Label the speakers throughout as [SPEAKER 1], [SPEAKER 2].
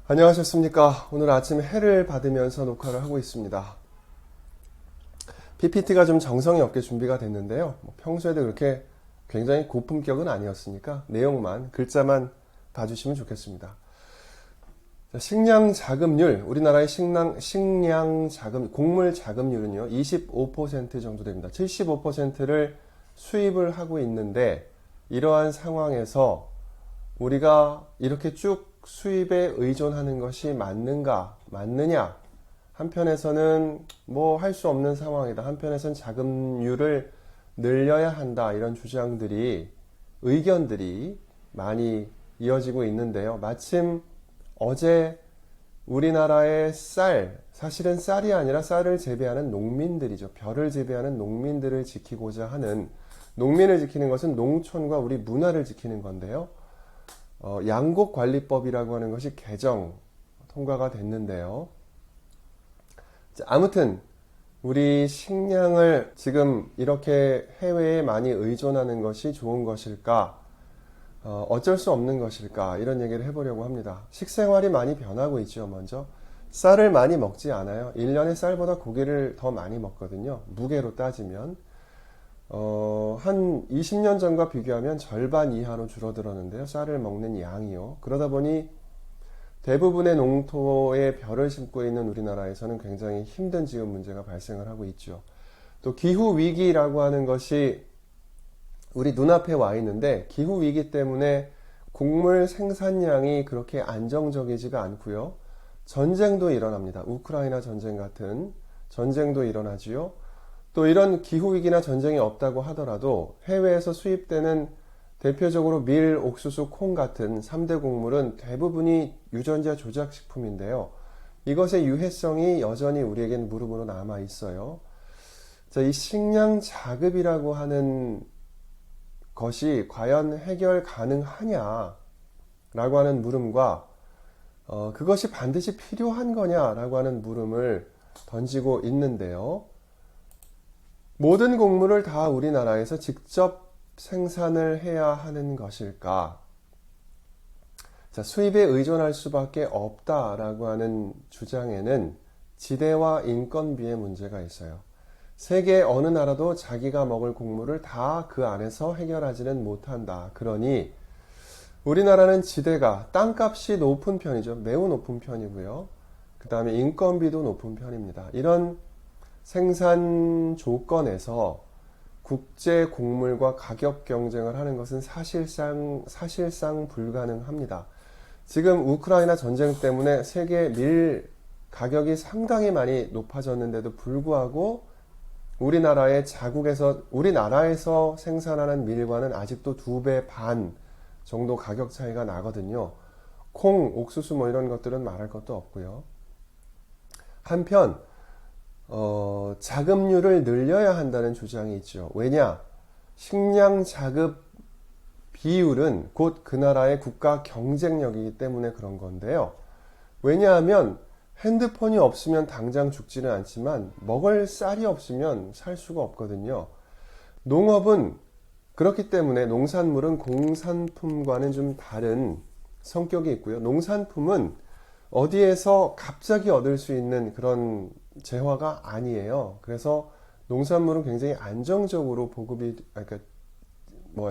[SPEAKER 1] 안녕하셨습니까? 오늘 아침 해를 받으면서 녹화를 하고 있습니다. PPT가 좀 정성이 없게 준비가 됐는데요. 평소에도 그렇게 굉장히 고품격은 아니었으니까 내용만, 글자만 봐주시면 좋겠습니다. 식량 자급률, 우리나라의 식량 자급, 곡물 자급률은요, 25% 정도 됩니다. 75%를 수입을 하고 있는데, 이러한 상황에서 우리가 이렇게 쭉 수입에 의존하는 것이 맞느냐? 한편에서는 뭐 할 수 없는 상황이다. 한편에서는 자금률을 늘려야 한다. 이런 의견들이 많이 이어지고 있는데요. 마침 어제 우리나라의 사실은 쌀이 아니라 쌀을 재배하는 농민들이죠. 벼를 재배하는 농민들을 지키고자 하는, 농민을 지키는 것은 농촌과 우리 문화를 지키는 건데요. 양곡관리법이라고 하는 것이 통과가 됐는데요. 아무튼 우리 식량을 지금 이렇게 해외에 많이 의존하는 것이 좋은 것일까? 어쩔 수 없는 것일까? 이런 얘기를 해보려고 합니다. 식생활이 많이 변하고 있죠. 먼저 쌀을 많이 먹지 않아요. 1년에 쌀보다 고기를 더 많이 먹거든요. 무게로 따지면 한 20년 전과 비교하면 절반 이하로 줄어들었는데요. 쌀을 먹는 양이요. 그러다 보니 대부분의 농토에 벼를 심고 있는 우리나라에서는 굉장히 힘든 지금 문제가 발생을 하고 있죠. 또 기후위기라고 하는 것이 우리 눈앞에 와 있는데, 기후위기 때문에 곡물 생산량이 그렇게 안정적이지가 않고요. 전쟁도 일어납니다. 우크라이나 전쟁 같은 전쟁도 일어나지요. 또 이런 기후위기나 전쟁이 없다고 하더라도 해외에서 수입되는 대표적으로 밀, 옥수수, 콩 같은 3대 곡물은 대부분이 유전자 조작식품인데요. 이것의 유해성이 여전히 우리에겐 무릎으로 남아 있어요. 자, 이 식량 자급이라고 하는 것이 과연 해결 가능하냐라고 하는 물음과 그것이 반드시 필요한 거냐라고 하는 물음을 던지고 있는데요. 모든 곡물을 다 우리나라에서 직접 생산을 해야 하는 것일까? 자, 수입에 의존할 수밖에 없다라고 하는 주장에는 지대와 인건비의 문제가 있어요. 세계 어느 나라도 자기가 먹을 곡물을 다 그 안에서 해결하지는 못한다. 그러니 우리나라는 지대가, 땅값이 높은 편이죠. 매우 높은 편이고요. 그 다음에 인건비도 높은 편입니다. 이런 생산 조건에서 국제 곡물과 가격 경쟁을 하는 것은 사실상 불가능합니다. 지금 우크라이나 전쟁 때문에 세계 밀 가격이 상당히 많이 높아졌는데도 불구하고 우리나라에서 생산하는 밀과는 아직도 2배 반 정도 가격 차이가 나거든요. 콩, 옥수수 뭐 이런 것들은 말할 것도 없고요. 한편 자급률을 늘려야 한다는 주장이 있죠. 왜냐? 식량 자급 비율은 곧 그 나라의 국가 경쟁력이기 때문에 그런 건데요. 왜냐하면 핸드폰이 없으면 당장 죽지는 않지만 먹을 쌀이 없으면 살 수가 없거든요. 농업은 그렇기 때문에 농산물은 공산품과는 좀 다른 성격이 있고요. 농산품은 어디에서 갑자기 얻을 수 있는 그런 재화가 아니에요. 그래서 농산물은 굉장히 안정적으로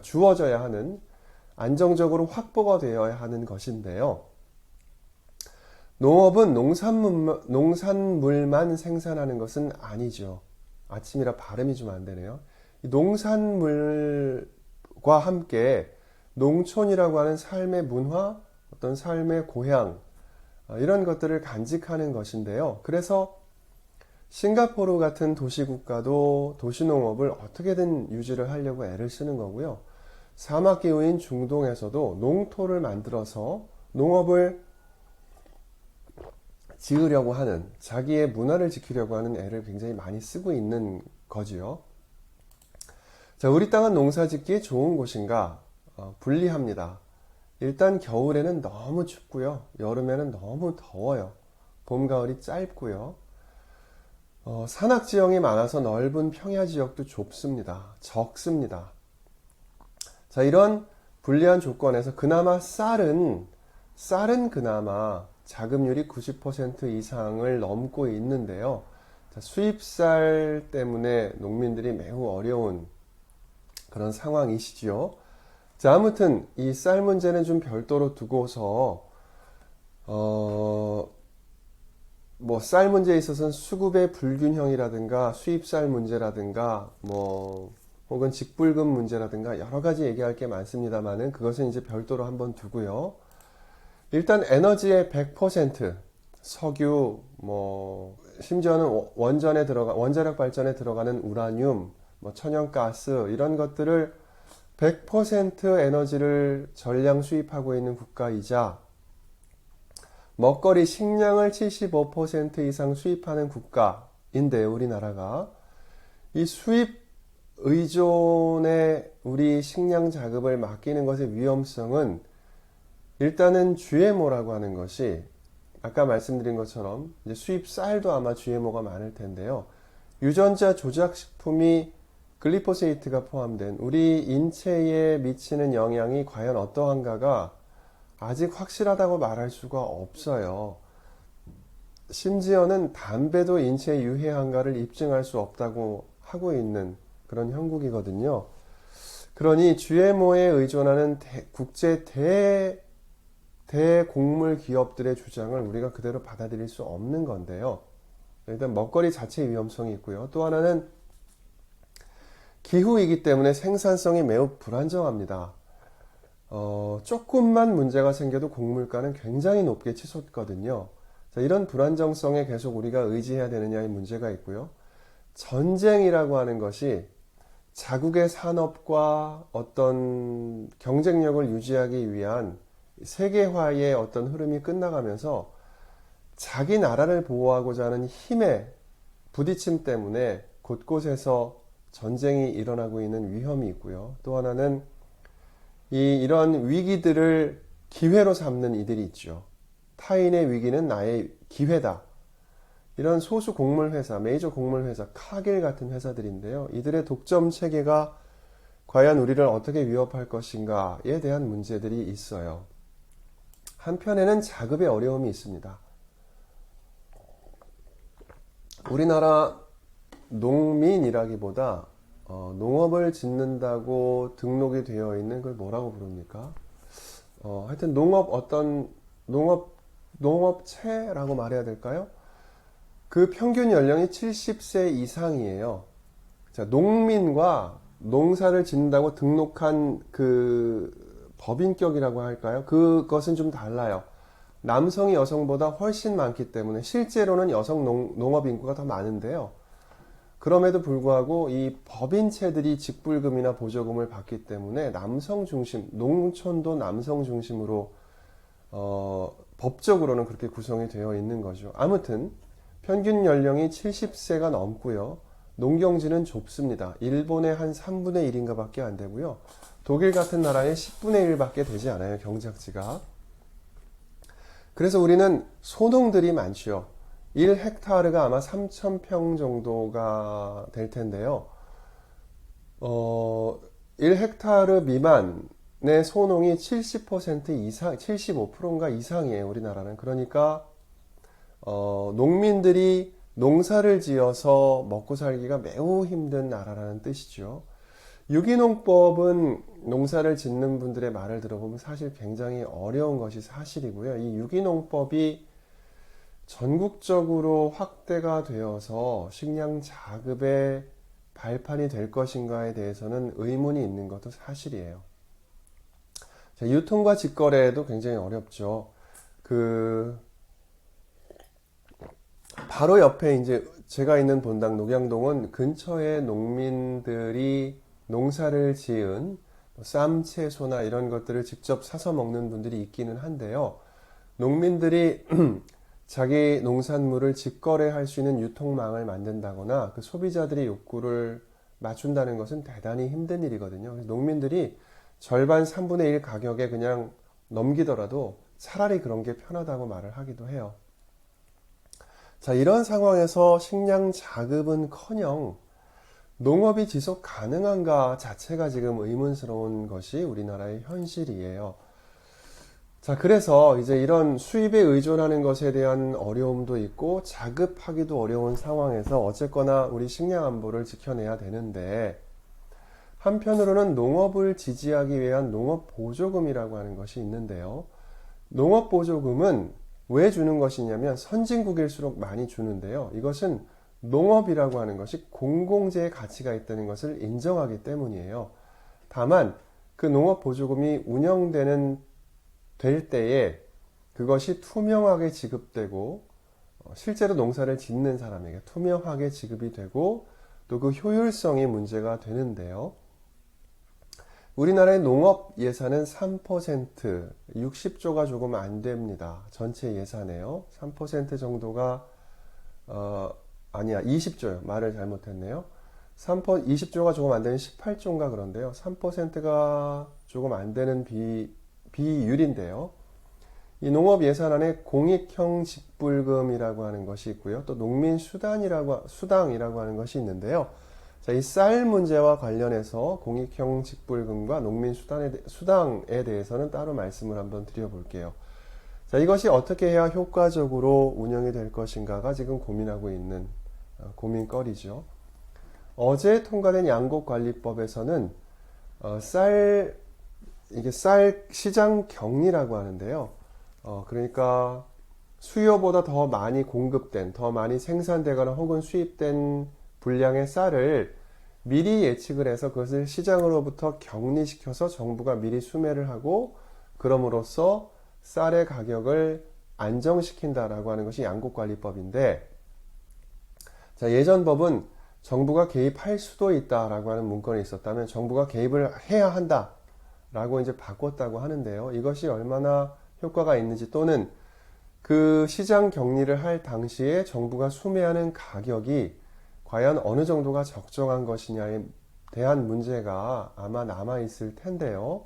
[SPEAKER 1] 주어져야 하는, 안정적으로 확보가 되어야 하는 것인데요. 농업은 농산물만 생산하는 것은 아니죠. 아침이라 발음이 좀 안 되네요. 농산물과 함께 농촌이라고 하는 삶의 문화, 어떤 삶의 고향, 이런 것들을 간직하는 것인데요. 그래서 싱가포르 같은 도시국가도 도시농업을 어떻게든 유지를 하려고 애를 쓰는 거고요. 사막기후인 중동에서도 농토를 만들어서 농업을 지으려고 하는, 자기의 문화를 지키려고 하는 애를 굉장히 많이 쓰고 있는 거지요. 자, 우리 땅은 농사짓기에 좋은 곳인가? 불리합니다. 일단 겨울에는 너무 춥고요. 여름에는 너무 더워요. 봄, 가을이 짧고요. 산악지형이 많아서 넓은 평야지역도 적습니다. 자, 이런 불리한 조건에서 그나마 쌀은 쌀은 그나마 자급률이 90% 이상을 넘고 있는데요. 자, 수입쌀 때문에 농민들이 매우 어려운 그런 상황이시죠. 자, 아무튼 이 쌀 문제는 좀 별도로 두고서 뭐 쌀 문제에 있어서는 수급의 불균형이라든가 수입쌀 문제라든가 뭐 혹은 직불금 문제라든가 여러 가지 얘기할 게 많습니다만은 그것은 이제 별도로 한번 두고요. 일단 에너지의 100% 석유 뭐 심지어는 원자력 발전에 들어가는 우라늄, 뭐 천연가스 이런 것들을 100% 에너지를 전량 수입하고 있는 국가이자 먹거리 식량을 75% 이상 수입하는 국가인데 우리나라가 이 수입 의존에 우리 식량 자급을 맡기는 것의 위험성은 일단은 GMO라고 하는 것이 아까 말씀드린 것처럼 이제 수입 쌀도 아마 GMO가 많을 텐데요. 유전자 조작 식품이 글리포세이트가 포함된 우리 인체에 미치는 영향이 과연 어떠한가가 아직 확실하다고 말할 수가 없어요. 심지어는 담배도 인체에 유해한가를 입증할 수 없다고 하고 있는 그런 형국이거든요. 그러니 GMO에 의존하는 국제 대곡물 기업들의 주장을 우리가 그대로 받아들일 수 없는 건데요. 일단 먹거리 자체 위험성이 있고요. 또 하나는 기후이기 때문에 생산성이 매우 불안정합니다. 조금만 문제가 생겨도 곡물가는 굉장히 높게 치솟거든요. 자, 이런 불안정성에 계속 우리가 의지해야 되느냐의 문제가 있고요. 전쟁이라고 하는 것이 자국의 산업과 어떤 경쟁력을 유지하기 위한 세계화의 어떤 흐름이 끝나가면서 자기 나라를 보호하고자 하는 힘의 부딪힘 때문에 곳곳에서 전쟁이 일어나고 있는 위험이 있고요. 또 하나는 이런 위기들을 기회로 삼는 이들이 있죠. 타인의 위기는 나의 기회다. 이런 소수 곡물 회사, 메이저 곡물 회사, 카길 같은 회사들인데요. 이들의 독점 체계가 과연 우리를 어떻게 위협할 것인가에 대한 문제들이 있어요. 한편에는 자급의 어려움이 있습니다. 우리나라 농민이라기보다 농업을 짓는다고 등록이 되어 있는 걸 뭐라고 부릅니까? 하여튼 농업체라고 말해야 될까요? 그 평균 연령이 70세 이상이에요. 자, 농민과 농사를 짓는다고 등록한 그 법인격이라고 할까요? 그것은 좀 달라요. 남성이 여성보다 훨씬 많기 때문에 실제로는 여성 농업 인구가 더 많은데요. 그럼에도 불구하고 이 법인체들이 직불금이나 보조금을 받기 때문에 남성 중심, 농촌도 남성 중심으로 법적으로는 그렇게 구성이 되어 있는 거죠. 아무튼 평균 연령이 70세가 넘고요. 농경지는 좁습니다. 일본의 한 3분의 1인가 밖에 안 되고요. 독일 같은 나라의 10분의 1 밖에 되지 않아요. 경작지가. 그래서 우리는 소농들이 많죠. 1헥타르가 아마 3,000평 정도가 될 텐데요. 1헥타르 미만의 소농이 70% 이상, 75%인가 이상이에요. 우리나라는. 그러니까 농민들이 농사를 지어서 먹고 살기가 매우 힘든 나라라는 뜻이죠. 유기농법은 농사를 짓는 분들의 말을 들어보면 사실 굉장히 어려운 것이 사실이고요. 이 유기농법이 전국적으로 확대가 되어서 식량 자급의 발판이 될 것인가에 대해서는 의문이 있는 것도 사실이에요. 자, 유통과 직거래도 굉장히 어렵죠. 바로 옆에 이제 제가 있는 본당 녹양동은 근처에 농민들이 농사를 지은 쌈, 채소나 이런 것들을 직접 사서 먹는 분들이 있기는 한데요. 농민들이 자기 농산물을 직거래할 수 있는 유통망을 만든다거나 그 소비자들의 욕구를 맞춘다는 것은 대단히 힘든 일이거든요. 농민들이 절반 3분의 1 가격에 그냥 넘기더라도 차라리 그런 게 편하다고 말을 하기도 해요. 자, 이런 상황에서 식량 자급은커녕 농업이 지속 가능한가 자체가 지금 의문스러운 것이 우리나라의 현실이에요. 자, 그래서 이제 이런 수입에 의존하는 것에 대한 어려움도 있고 자급하기도 어려운 상황에서 어쨌거나 우리 식량 안보를 지켜내야 되는데, 한편으로는 농업을 지지하기 위한 농업보조금이라고 하는 것이 있는데요. 농업보조금은 왜 주는 것이냐면 선진국일수록 많이 주는데요. 이것은 농업이라고 하는 것이 공공재의 가치가 있다는 것을 인정하기 때문이에요. 다만 그 농업보조금이 될 때에 그것이 투명하게 지급되고 실제로 농사를 짓는 사람에게 투명하게 지급이 되고 또 그 효율성이 문제가 되는데요. 우리나라의 농업 예산은 3%, 60조가 조금 안 됩니다. 전체 예산에요. 3% 정도가, 아니야, 20조요. 말을 잘못했네요. 20조가 조금 안 되는 18조인가 그런데요. 3%가 조금 안 되는 비율인데요. 이 농업 예산안에 공익형 직불금이라고 하는 것이 있고요. 또 수당이라고 하는 것이 있는데요. 자, 이 쌀 문제와 관련해서 공익형 직불금과 수당에 대해서는 따로 말씀을 한번 드려볼게요. 자, 이것이 어떻게 해야 효과적으로 운영이 될 것인가가 지금 고민하고 있는 고민거리죠. 어제 통과된 양곡관리법에서는 쌀 시장 격리라고 하는데요. 그러니까 수요보다 더 많이 공급된, 더 많이 생산되거나 혹은 수입된 분량의 쌀을 미리 예측을 해서 그것을 시장으로부터 격리시켜서 정부가 미리 수매를 하고 그럼으로써 쌀의 가격을 안정시킨다라고 하는 것이 양곡관리법인데, 자, 예전 법은 정부가 개입할 수도 있다라고 하는 문건이 있었다면 정부가 개입을 해야 한다라고 이제 바꿨다고 하는데요. 이것이 얼마나 효과가 있는지 또는 그 시장 격리를 할 당시에 정부가 수매하는 가격이 과연 어느 정도가 적정한 것이냐에 대한 문제가 아마 남아있을 텐데요.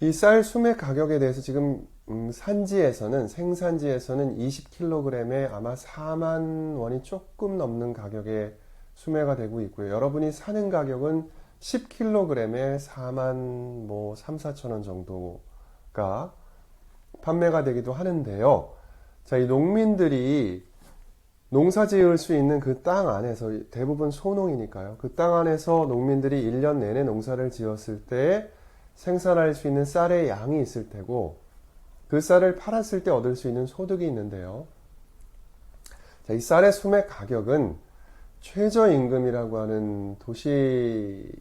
[SPEAKER 1] 이 쌀 수매 가격에 대해서 지금 생산지에서는 20kg에 아마 4만 원이 조금 넘는 가격에 수매가 되고 있고요. 여러분이 사는 가격은 10kg에 4만 3, 4천 원 정도가 판매가 되기도 하는데요. 자, 이 농민들이 농사 지을 수 있는 그 땅 안에서 대부분 소농이니까요. 그 땅 안에서 농민들이 1년 내내 농사를 지었을 때 생산할 수 있는 쌀의 양이 있을 테고 그 쌀을 팔았을 때 얻을 수 있는 소득이 있는데요. 자, 이 쌀의 수매 가격은 최저임금이라고 하는 도시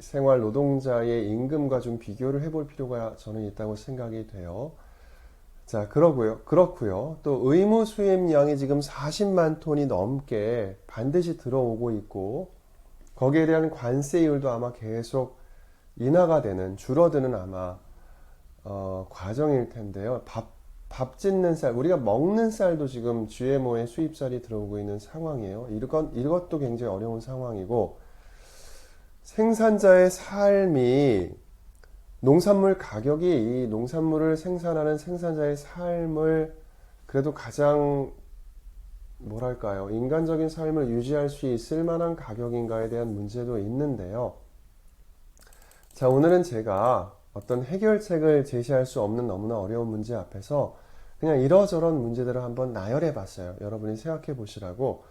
[SPEAKER 1] 생활 노동자의 임금과 좀 비교를 해볼 필요가 저는 있다고 생각이 돼요. 자, 그렇고요. 또 의무 수입량이 지금 40만 톤이 넘게 반드시 들어오고 있고 거기에 대한 관세율도 아마 계속 인하가 되는, 줄어드는 아마 과정일 텐데요. 밥 짓는 쌀, 우리가 먹는 쌀도 지금 GMO의 수입쌀이 들어오고 있는 상황이에요. 이것도 굉장히 어려운 상황이고, 생산자의 삶이, 농산물 가격이 이 농산물을 생산하는 생산자의 삶을 그래도 가장 인간적인 삶을 유지할 수 있을 만한 가격인가에 대한 문제도 있는데요. 자, 오늘은 제가 어떤 해결책을 제시할 수 없는 너무나 어려운 문제 앞에서 그냥 이러저런 문제들을 한번 나열해 봤어요. 여러분이 생각해 보시라고.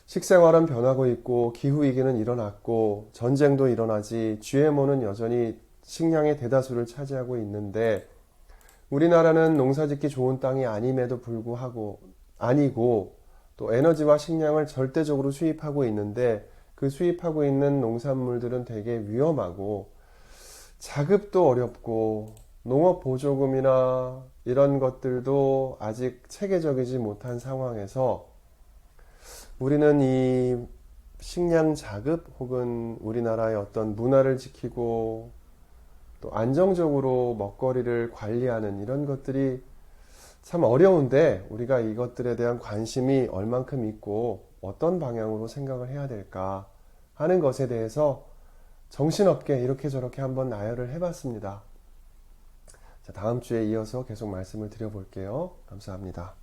[SPEAKER 1] 식생활은 변하고 있고 기후위기는 일어났고 전쟁도 일어나지 GMO는 여전히 식량의 대다수를 차지하고 있는데 우리나라는 농사짓기 좋은 땅이 아니고 또 에너지와 식량을 절대적으로 수입하고 있는데 그 수입하고 있는 농산물들은 되게 위험하고 자급도 어렵고 농업 보조금이나 이런 것들도 아직 체계적이지 못한 상황에서 우리는 이 식량 자급 혹은 우리나라의 어떤 문화를 지키고 또 안정적으로 먹거리를 관리하는 이런 것들이 참 어려운데 우리가 이것들에 대한 관심이 얼만큼 있고 어떤 방향으로 생각을 해야 될까 하는 것에 대해서 정신없게 이렇게 저렇게 한번 나열을 해봤습니다. 자, 다음 주에 이어서 계속 말씀을 드려볼게요. 감사합니다.